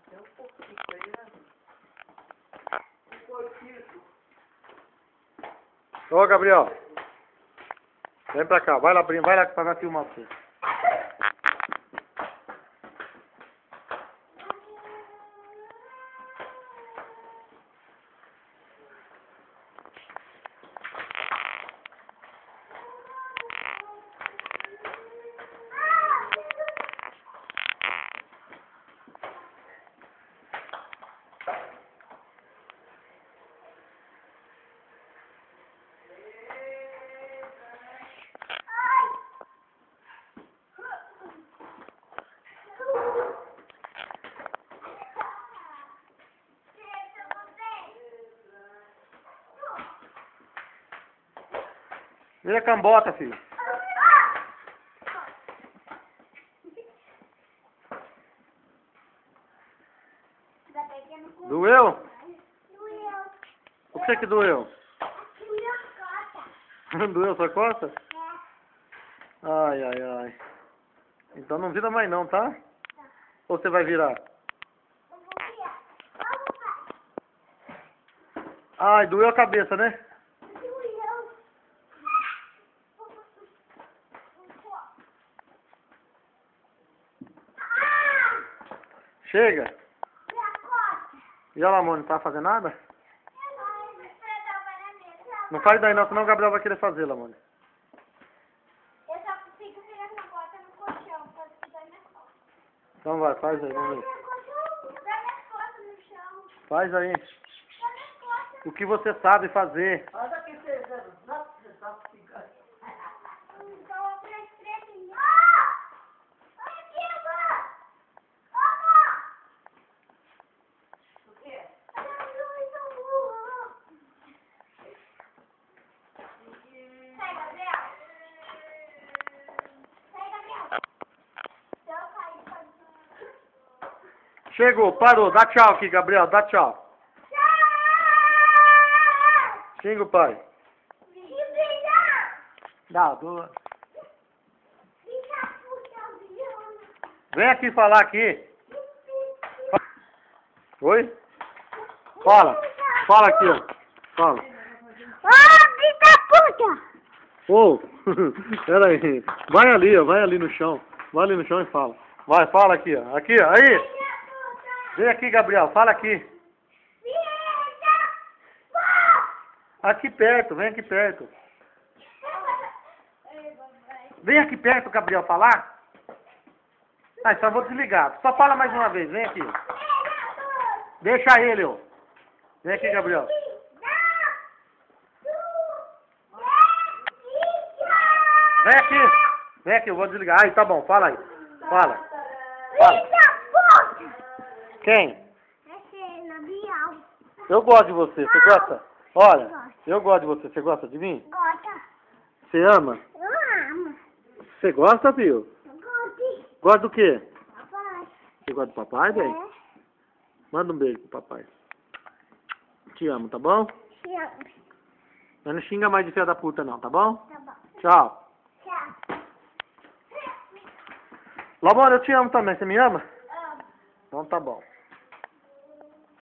Tem um pouquinho aí, né? Um pouquinho. Ô, Gabriel. Vem pra cá. Vai lá pra nós filmar você. Vira a cambota, filho. Doeu? Doeu. O que doeu? Aqui minha costa. Doeu sua costa? É. Ai, ai, ai. Então não vira mais não, tá? Ou você vai virar? Eu vou virar. Vamos, pai. Ai, doeu a cabeça, né? Doeu. Ah! Chega. Minha costa. E a Lamone, não tá fazendo nada? Não Eu faz daí não, senão o Gabriel vai querer fazer, Lamone. só consigo virar minha bota no colchão, pra dar minha costa. Então vai, faz aí, vamos ver. Dá minha costa no chão. Faz aí. Dá minha costa. O que você sabe fazer. Olha aqui, você tá ficando. Então, pra estrelinha. Ah! Olha aqui, amor. Amor. O quê? Olha a luz, amor. Sai, Gabriel. Sai, Gabriel. Se eu cair, pode... Chegou, parou. Dá tchau aqui, Gabriel. Dá tchau. Xinga o pai. Dá, doa. Vem aqui falar aqui. Oi? Fala. Fala aqui, ó. Fala. Ô, pera aí. Vai ali, ó. Vai ali no chão. Vai ali no chão e fala. Vai, fala aqui, ó. Aqui, ó. Aí. Vem aqui, Gabriel. Fala aqui. Aqui perto. Vem aqui perto. Vem aqui perto, Gabriel, falar. Ah, só vou desligar. Só fala mais uma vez. Vem aqui. Deixa ele, ó. Vem aqui, Gabriel. Vem aqui. Vem aqui, eu vou desligar. Aí, tá bom. Fala aí. Fala. Fala. Quem? Eu gosto de você. Você gosta? Olha, eu gosto de você. Você gosta de mim? Gosta. Você ama? Eu amo. Você gosta, viu? Eu gosto. Gosta do quê? Papai. Você gosta do papai, bem? É. Manda um beijo pro papai. Te amo, tá bom? Te amo. Mas não xinga mais de filha da puta, não, tá bom? Tá bom. Tchau. Tchau. Lamona, eu te amo também. Você me ama? Amo. Então tá bom.